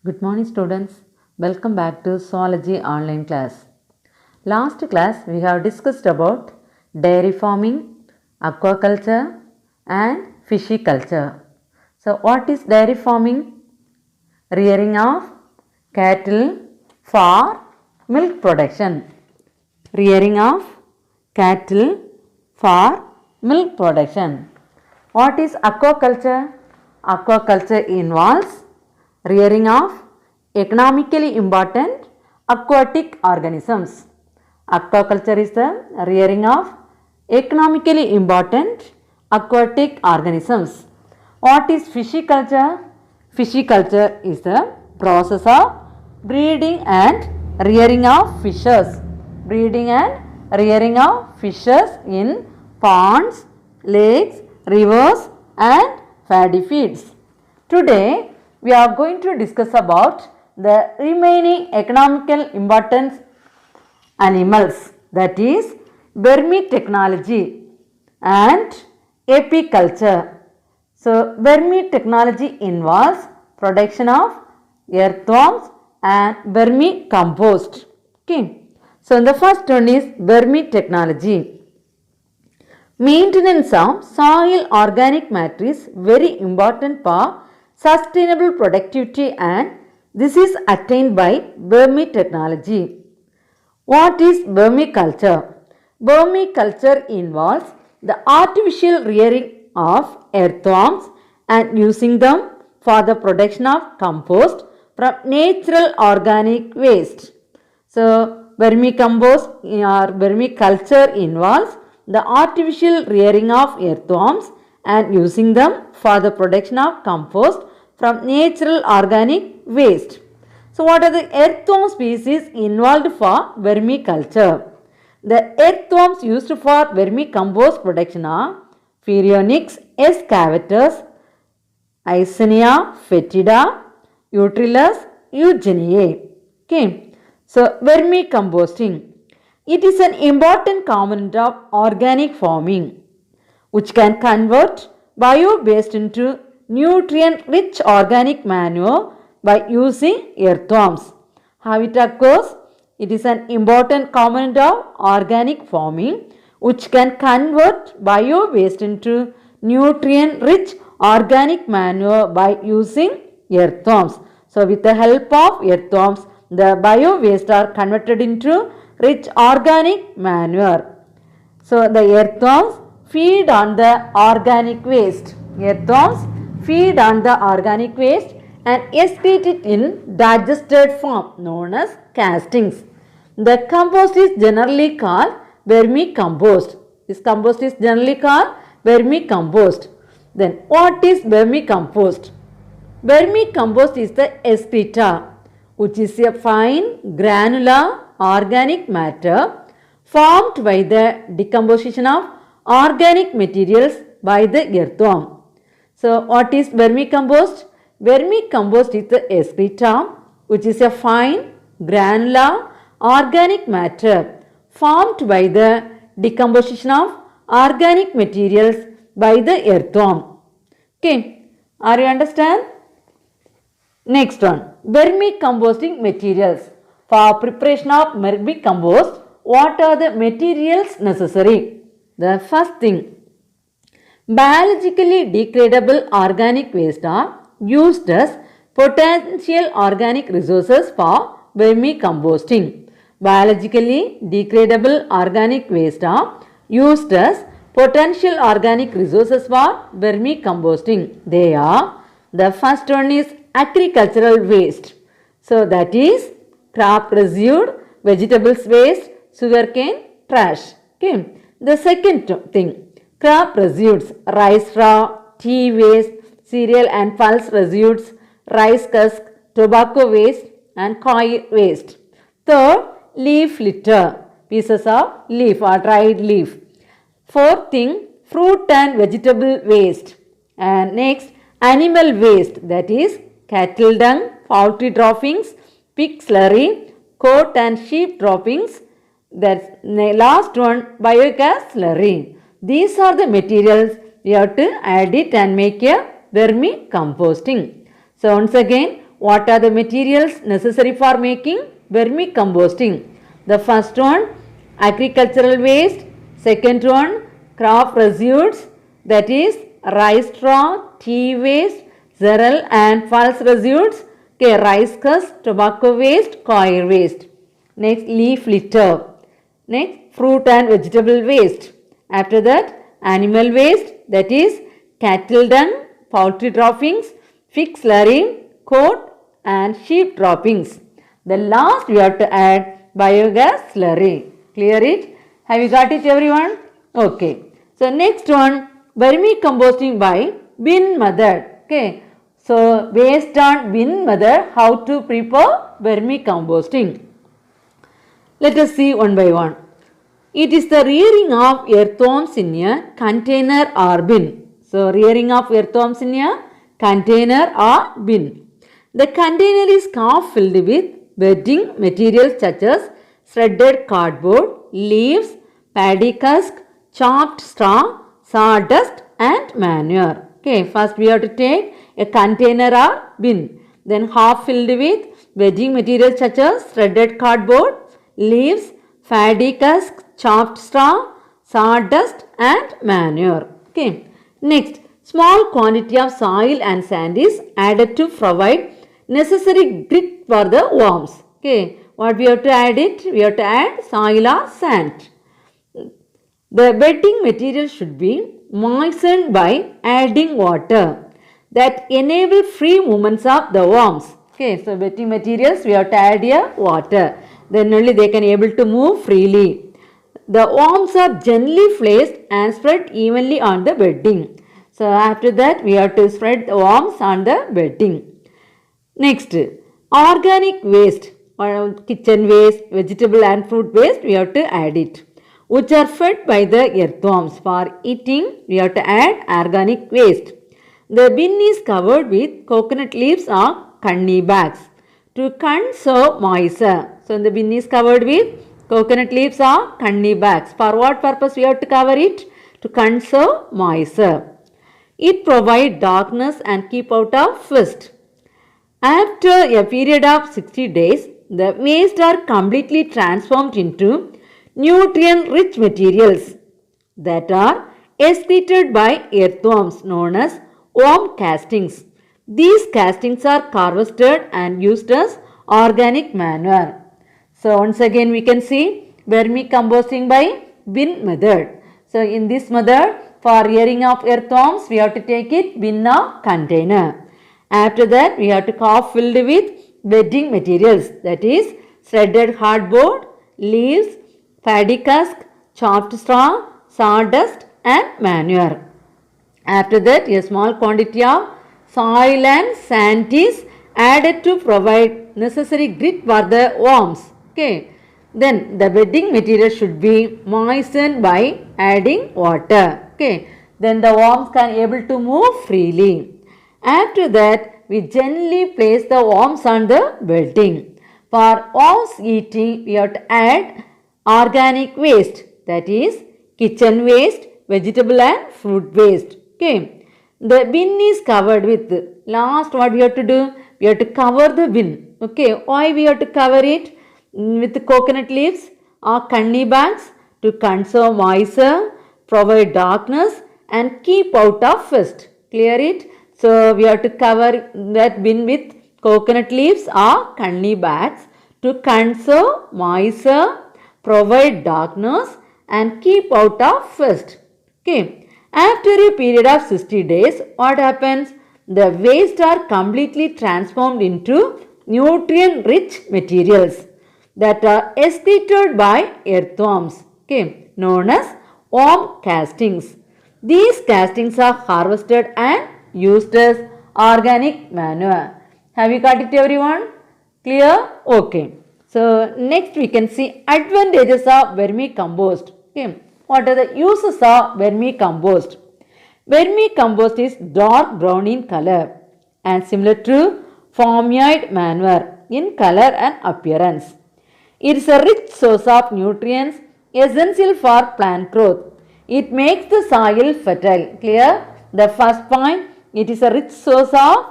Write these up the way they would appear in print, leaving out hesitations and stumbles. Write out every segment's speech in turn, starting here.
Good morning students. Welcome back to Zoology online class. Last class we have discussed about dairy farming, aquaculture and fishiculture. So what is dairy farming? Rearing of cattle for milk production. Rearing of cattle for milk production. What is aquaculture? Aquaculture involves rearing of economically important aquatic organisms. Aquaculture is the rearing of economically important aquatic organisms. What is fishiculture? Fishiculture is the process of breeding and rearing of fishes. Breeding and rearing of fishes in ponds, lakes, rivers and paddy fields. Today we are going to discuss about the remaining economical importance animals, that is vermitechnology and apiculture. So vermitechnology involves production of earthworms and vermicompost. Okay. So the first one is vermitechnology. Maintenance of soil organic matter is very important for sustainable productivity and this is attained by vermitechnology. What is vermiculture? Vermiculture involves the artificial rearing of earthworms and using them for the production of compost from natural organic waste. So vermicompost or vermiculture involves the artificial rearing of earthworms and using them for the production of compost from natural organic waste. So what are the earthworm species involved for vermiculture? The earthworms used for vermicompost production are Pheronix excavatus, Eisenia fetida, Eutrylus eugeniae. Okay. So vermicomposting. It is an important component of organic farming which can convert bio-waste into nutrient-rich organic manure by using earthworms. How it occurs? It is an important component of organic farming which can convert bio-waste into nutrient-rich organic manure by using earthworms. So with the help of earthworms, the bio-waste are converted into rich organic manure. So the earthworms feed on the organic waste. Earthworms feed on the organic waste and excrete it in digested form known as castings. The compost is generally called vermicompost. This compost is generally called vermicompost. Then what is vermicompost? Vermicompost is the excreta which is a fine granular organic matter formed by the decomposition of organic materials by the earthworm. So what is vermicompost? Vermicompost is the excreta which is a fine granular organic matter formed by the decomposition of organic materials by the earthworm. Okay, are you understand? Next one, vermicomposting materials. For preparation of vermicompost, what are the materials necessary? The first thing, biologically degradable organic waste are used as potential organic resources for vermicomposting. Biologically degradable organic waste are used as potential organic resources for vermicomposting. They are, the first one is agricultural waste. So that is crop residue, vegetables waste, sugarcane, trash. Okay. The second thing, crop residues, rice straw, tea waste, cereal and pulse residues, rice husk, tobacco waste and coir waste. Third, leaf litter, pieces of leaf or dried leaf. Fourth thing, fruit and vegetable waste. And next, animal waste, that is cattle dung, poultry droppings, pig slurry, goat and sheep droppings. That's the last one, biogas slurry. These are the materials we have to add it and make a vermicomposting. So once again, what are the materials necessary for making vermicomposting? The first one, agricultural waste. Second one, crop residues, that is rice straw, tea waste, cereal and pulse residues, okay, rice husk, tobacco waste, coir waste. Next, leaf litter. Next, fruit and vegetable waste. After that, animal waste, that is cattle dung, poultry droppings, pig slurry, coat and sheep droppings. The last we have to add biogas slurry. Clear it? Have you got it everyone? Okay. So next one, vermicomposting by bin method. Okay. So based on bin method, how to prepare vermicomposting. Let us see one by one. It is the rearing of earthworms in a container or bin. So rearing of earthworms in a container or bin. The container is half filled with bedding materials such as shredded cardboard, leaves, paddy husk, chopped straw, sawdust and manure. Okay, first we have to take a container or bin. Then half filled with bedding materials such as shredded cardboard, leaves, paddy husk, chopped straw, sawdust and manure. Okay. Next, small quantity of soil and sand is added to provide necessary grit for the worms. Okay. What we have to add it? We have to add soil or sand. The bedding material should be moistened by adding water that enable free movements of the worms. Okay, so bedding materials we have to add here water. Then only they can able to move freely. The worms are gently placed and spread evenly on the bedding. So after that we have to spread the worms on the bedding. Next, organic waste or kitchen waste, vegetable and fruit waste we have to add it, which are fed by the earthworms. For eating we have to add organic waste. The bin is covered with coconut leaves or kanni bags to conserve moisture. So the bin is covered with coconut leaves or kanni bags. For what purpose we have to cover it? To conserve moisture. It provides darkness and keep out of frost. After a period of 60 days, the waste are completely transformed into nutrient-rich materials that are excreted by earthworms known as worm castings. These castings are harvested and used as organic manure. So once again we can see vermicomposting by bin method. So in this method, for rearing of earthworms we have to take it bin or container. After that we have to half filled with bedding materials, that is shredded cardboard, leaves, paddy husk, chopped straw, sawdust and manure. After that a small quantity of soil and sand is added to provide necessary grit for the worms. Okay. Then the bedding material should be moistened by adding water. Okay. Then the worms can able to move freely. After that, we gently place the worms on the bedding. For worms eating, we have to add organic waste, that is kitchen waste, vegetable and fruit waste. Okay. The bin is covered with, last what we have to do? We have to cover the bin. Okay. Why we have to cover it? With coconut leaves or kanni bags to conserve moisture, provide darkness and keep out of frost. Clear it? So we have to cover that bin with coconut leaves or kanni bags to conserve moisture, provide darkness and keep out of frost. Okay. After a period of 60 days, what happens? The waste are completely transformed into nutrient-rich materials that are excreted by earthworms, okay, known as worm castings. These castings are harvested and used as organic manure. Have you got it everyone? Clear? Okay. So next we can see advantages of vermicompost. Okay. What are the uses of vermicompost? Vermicompost is dark brown in color and similar to farmyard manure in color and appearance. It is a rich source of nutrients essential for plant growth. It makes the soil fertile. Clear? The first point, it is a rich source of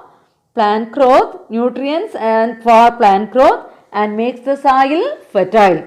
plant growth, nutrients and for plant growth and makes the soil fertile.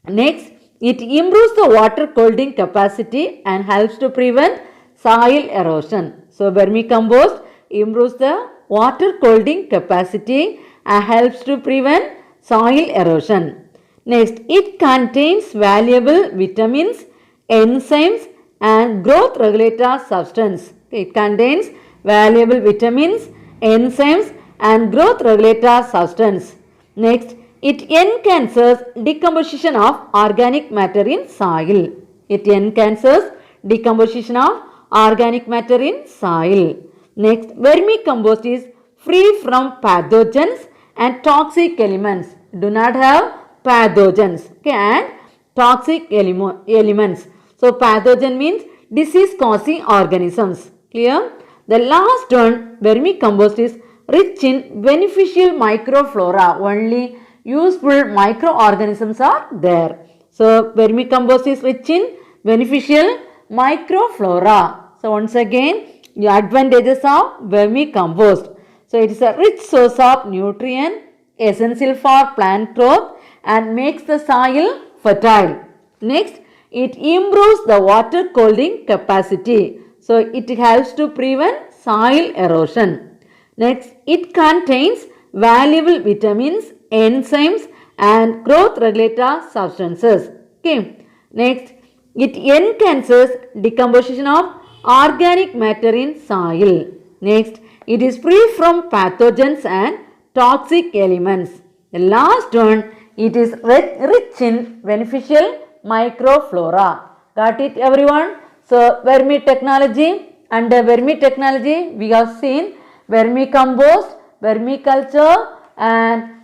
Next, it improves the water holding capacity and helps to prevent soil erosion. So, vermicompost improves the water holding capacity and helps to prevent soil erosion. Next, it contains valuable vitamins, enzymes and growth regulator substance. It contains valuable vitamins, enzymes and growth regulator substance. Next, it enhances decomposition of organic matter in soil. It enhances decomposition of organic matter in soil. Next, vermicompost is free from pathogens and toxic elements. Do not have pathogens, okay, and toxic elements. So, pathogen means disease causing organisms. Clear? The last one, vermicompost is rich in beneficial microflora. Only useful microorganisms are there. So, vermicompost is rich in beneficial microflora. So, once again, the advantages of vermicompost. So, it is a rich source of nutrient, essential for plant growth and makes the soil fertile. Next, it improves the water holding capacity. So, it helps to prevent soil erosion. Next, it contains valuable vitamins, enzymes and growth regulator substances. Okay. Next, it enhances decomposition of organic matter in soil. Next, it is free from pathogens and toxic elements. The last one, it is rich in beneficial microflora. Got it, everyone? So, vermitechnology. Under vermitechnology, we have seen vermicompost, vermiculture and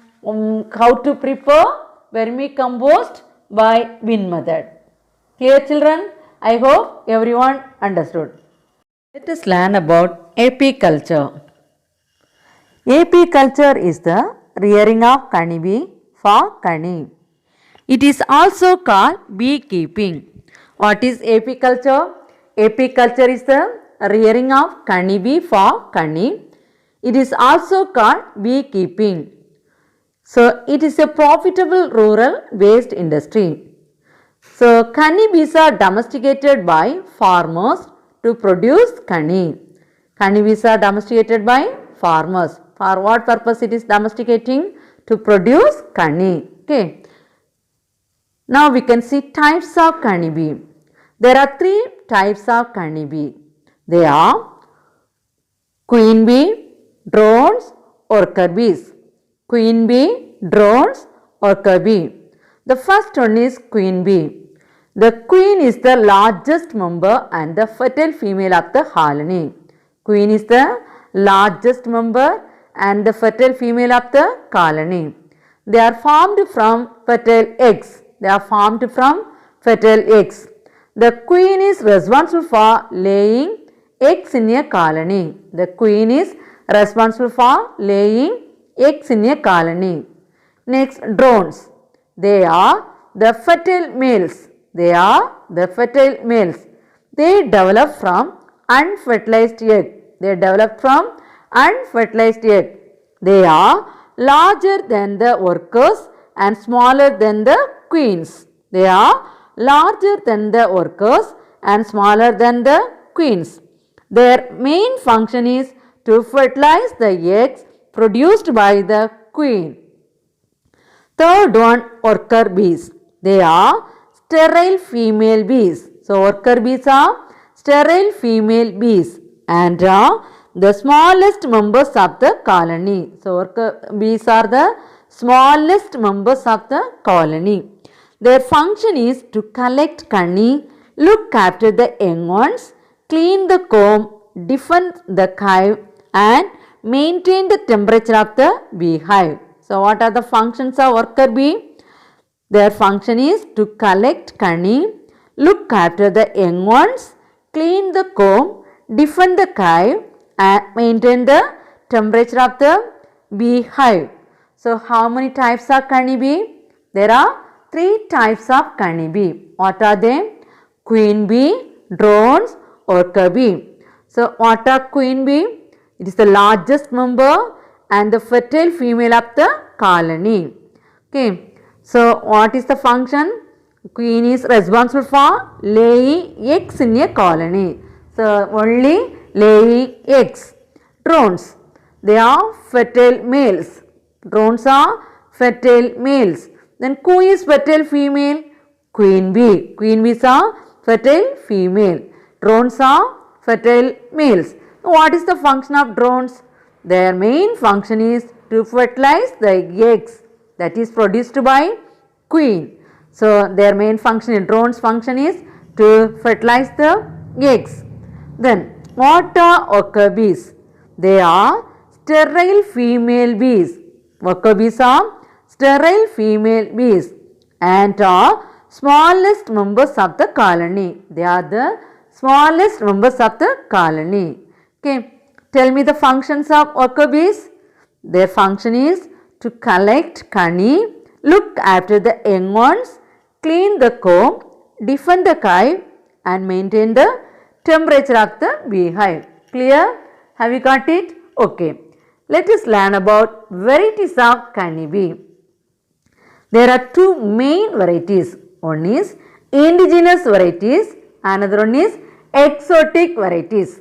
how to prepare vermicompost by wind method. Clear, children? I hope everyone understood. Let us learn about apiculture. Apiculture is the rearing of honeybee for honey. It is also called beekeeping. What is apiculture? Apiculture is the rearing of honeybee for honey. It is also called beekeeping. So, it is a profitable rural waste industry. So, honeybees are domesticated by farmers to produce honey. Honeybees are domesticated by farmers. For what purpose it is domesticating? To produce honey. Okay. Now, we can see types of honeybee. There are three types of honeybee. They are queen bee, drones, worker bees. Queen bee, drones, worker bee. The first one is queen bee. The queen is the largest member and the fertile female of the colony. Queen is the largest member and the fertile female of the colony. They are formed from fertile eggs. They are formed from fertile eggs. The queen is responsible for laying eggs in a colony. The queen is responsible for laying eggs in a colony. Next, drones. They are the fertile males. They are the fertile males. They develop from unfertilized egg. They develop from unfertilized egg. They are larger than the workers and smaller than the queens. They are larger than the workers and smaller than the queens. Their main function is to fertilize the eggs produced by the queen. Third one, worker bees. They are sterile female bees. So, worker bees are sterile female bees and are the smallest members of the colony. So, worker bees are the smallest members of the colony. Their function is to collect honey, look after the young ones, clean the comb, defend the hive and maintain the temperature of the beehive. So, what are the functions of worker bee? Their function is to collect honey, look after the young ones, clean the comb, defend the hive and maintain the temperature of the beehive. So, how many types of honeybee? There are three types of honeybee. What are they? Queen bee, drones, worker bee. So, what are queen bee? It is the largest member and the fertile female of the colony. Okay. So, what is the function? Queen is responsible for laying eggs in a colony. So, only laying eggs. Drones, they are fertile males. Drones are fertile males. Then who is fertile female? Queen bee. Queen bees are fertile female. Drones are fertile males. What is the function of drones? Their main function is to fertilize the eggs that is produced by queen. So, their main function, drone's function is to fertilize the eggs. Then, what are worker bees? They are sterile female bees. Worker bees are sterile female bees and are smallest members of the colony. They are the smallest members of the colony. Okay. Tell me the functions of worker bees. Their function is to collect honey, look after the young ones, clean the comb, defend the hive and maintain the temperature of the beehive. Clear? Have you got it? Okay. Let us learn about varieties of honey bee. There are two main varieties. One is indigenous varieties, another one is exotic varieties.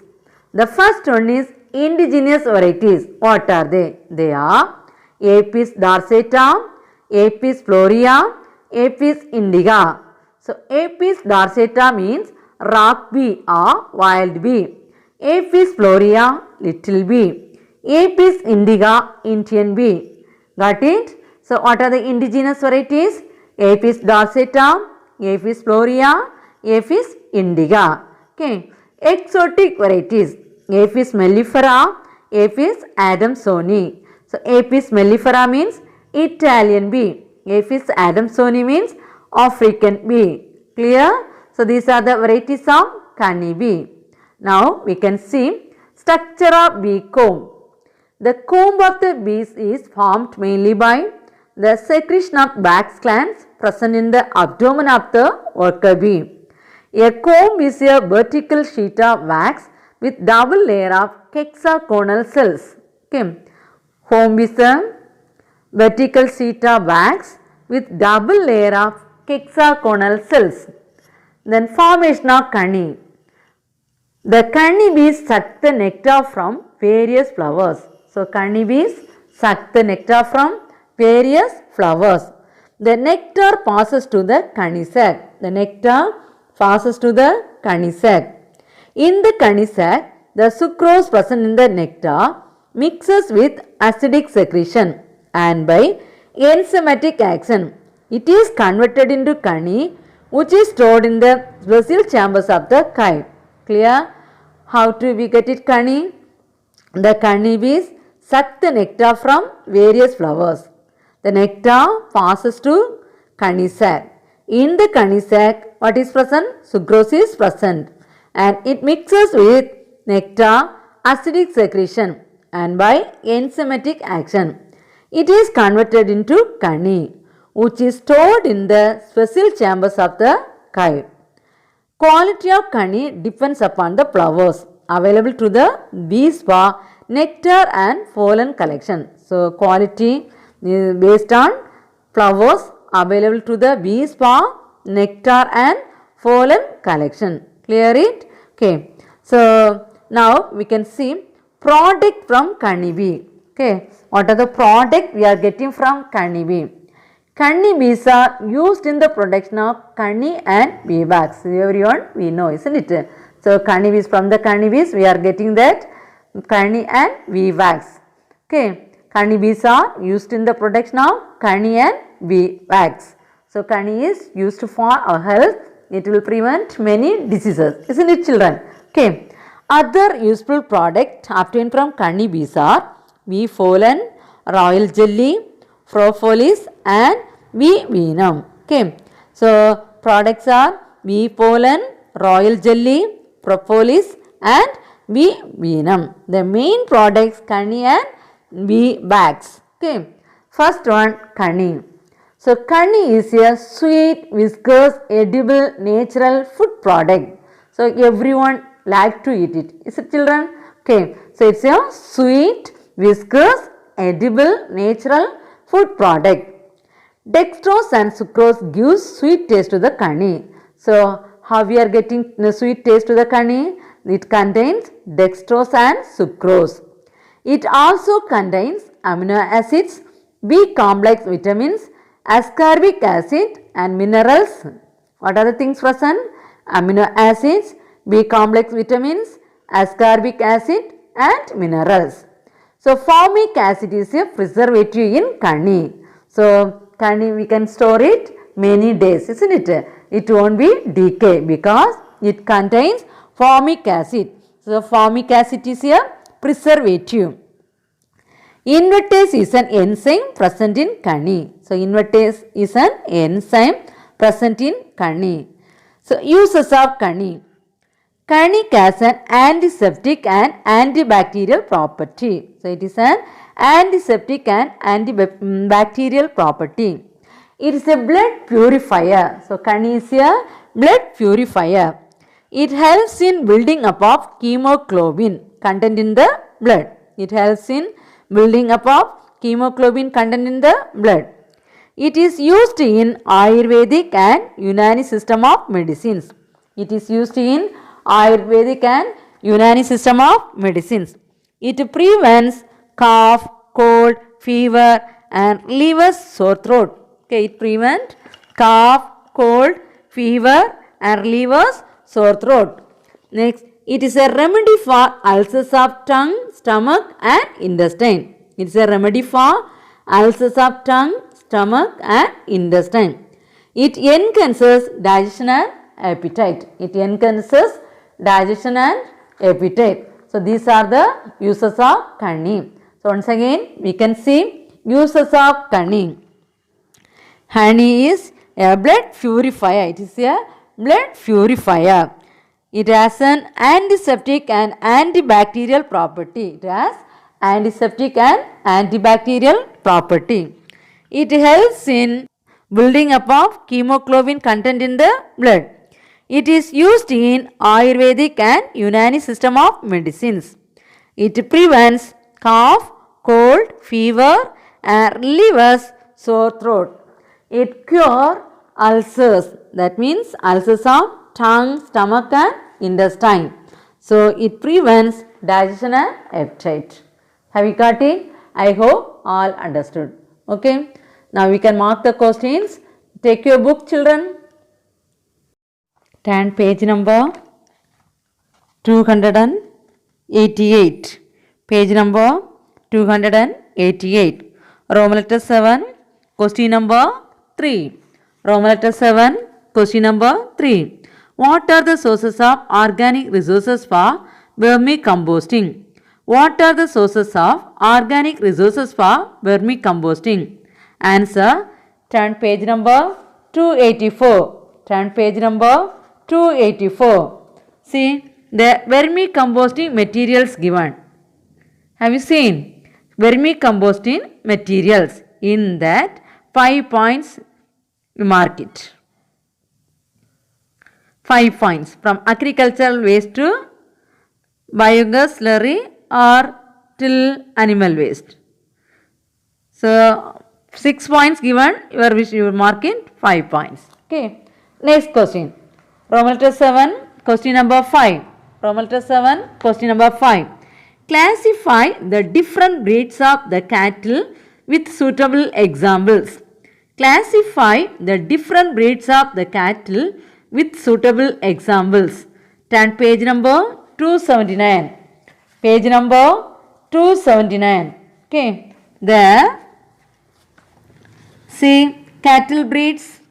The first one is indigenous varieties. What are they? They are Apis dorsata, Apis florea, Apis indica. So, Apis dorsata means rock bee or wild bee. Apis florea, little bee. Apis indica, Indian bee. Got it? So, what are the indigenous varieties? Apis dorsata, Apis florea, Apis indica. Okay. Exotic varieties. Apis mellifera, Apis adamsoni. So, Apis mellifera means Italian bee. Apis adamsoni means African bee. Clear? So, these are the varieties of honey bee. Now, we can see structure of bee comb. The comb of the bees is formed mainly by the secretion of wax glands present in the abdomen of the worker bee. A comb is a vertical sheet of wax with double layer of hexagonal cells. Okay. Comb is a vertical sheet of wax with double layer of hexagonal cells. Then formation of honey. The honey bees suck the nectar from various flowers. So, honey bees suck the nectar from various flowers. The nectar passes to the honey sac. The nectar passes to the honey sac. In the honey sac, the sucrose present in the nectar mixes with acidic secretion and by enzymatic action, it is converted into honey which is stored in the special chambers of the hive. Clear? How do we get it honey? The honey bees suck the nectar from various flowers. The nectar passes to honey sac. In the honey sac, what is present? Sucrose is present and it mixes with nectar, acidic secretion and by enzymatic action. It is converted into honey which is stored in the special chambers of the hive. Quality of honey depends upon the flowers available to the bees for nectar and pollen collection. So, quality is based on flowers available to the bees for nectar and pollen collection. Clear it? Okay. So, now we can see product from honey bee. Okay. What are the product we are getting from honey bee? Honey bees are used in the production of honey and bee wax. Everyone we know, isn't it? So, honey bees, from the honey bees we are getting that honey and bee wax. Okay. Honey bees are used in the production of honey and bee wax. So, honey is used for our health. It will prevent many diseases, isn't it children? Okay. Other useful products obtained from honey bees are bee pollen, royal jelly, propolis and bee venom. Okay. So, products are bee pollen, royal jelly, propolis and bee venom. The main products honey and bee wax. Okay. First one, honey. So, honey is a sweet, viscous, edible, natural food product. So, everyone like to eat it. Is it children? Okay, so it's a sweet, viscous, edible, natural food product. Dextrose and sucrose gives sweet taste to the kani. So, how we are getting the sweet taste to the kani? It contains dextrose and sucrose. It also contains amino acids, B complex vitamins, ascorbic acid and minerals. What are the things present? Amino acids, B complex vitamins, ascorbic acid and minerals. So, formic acid is a preservative in kani. So, kani we can store it many days, isn't it? It won't be decay because it contains formic acid. So, formic acid is a preservative. Invertase is an enzyme present in kani. So, invertase is an enzyme present in kani. So, uses of kani. Kani has an antiseptic and antibacterial property. So, it is an antiseptic and antibacterial property. It is a blood purifier. So, kani is a blood purifier. It helps in building up of hemoglobin content in the blood. It helps in building up of hemoglobin content in the blood. It is used in Ayurvedic and Unani system of medicines. It is used in Ayurvedic and Unani system of medicines. It prevents cough, cold, fever and relieves sore throat. Okay, it prevents cough, cold, fever and relieves sore throat. Next, it is a remedy for ulcers of tongue, stomach and intestine. It is a remedy for ulcers of tongue, stomach and intestine. It enhances digestion and appetite. It enhances digestion and appetite. So, these are the uses of kani. So, once again we can see uses of kani. Honey is a blood purifier. It is a blood purifier. It has an antiseptic and antibacterial property. It has antiseptic and antibacterial property. It helps in building up of hemoglobin content in the blood. It is used in Ayurvedic and Unani system of medicines. It prevents cough, cold, fever and relieves sore throat. It cures ulcers. That means ulcers of tongue, stomach and intestine. So, it prevents digestion and appetite. Have you got it? I hope all understood. Okay. Now, we can mark the questions. Take your book, children. Turn page number 288. Page number 288. Roman letter 7. Question number 3. Roman letter 7. Question number 3. What are the sources of organic resources for vermicomposting? What are the sources of organic resources for vermicomposting? Answer. Turn page number 284. Turn page number 284. See the vermicomposting materials given. Have you seen vermicomposting materials? In that 5 points you mark it. 5 points from agricultural waste to biogas slurry or till animal waste. So 6 points given, you mark it 5 points. Okay. Next question. Roman letter 7, question number 5. Roman letter 7, question number 5. Classify the different breeds of the cattle with suitable examples. Classify the different breeds of the cattle with suitable examples. Turn page number 279. Page number 279. Okay. There, see cattle breeds.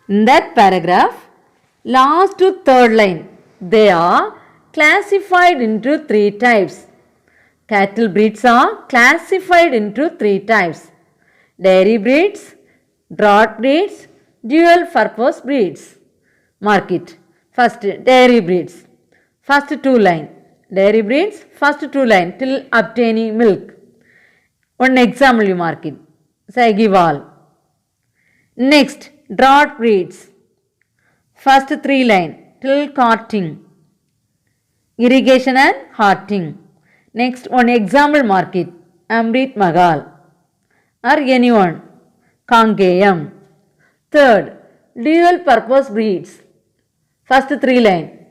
In that paragraph, last to third line, they are classified into 3 types. Cattle breeds are classified into 3 types. Dairy breeds, draught breeds, dual purpose breeds. Mark it. First, dairy breeds. First 2 line. Dairy breeds, first 2 line till obtaining milk. One example you mark it. Sahiwal. Next, draught breeds. First 3 line till carting. irrigation and hearting. Next one example mark it. Amrit Mahal or anyone. Kangeyam. Third, dual purpose breeds. First three line.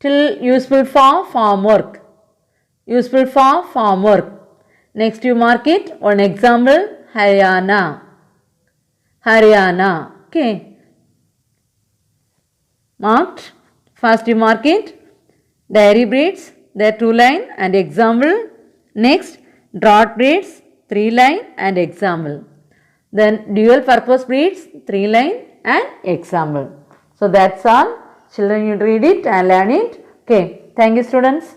Till useful for farm work. Useful for farm work. Next you mark it. One example Haryana. Haryana. Okay. Marked. First you mark it. Dairy breeds. There two line and example. Next drought breeds. 3 line and example. Then dual purpose breeds 3 line and example. So that's all. Children, you read it and learn it. Okay. Thank you, students.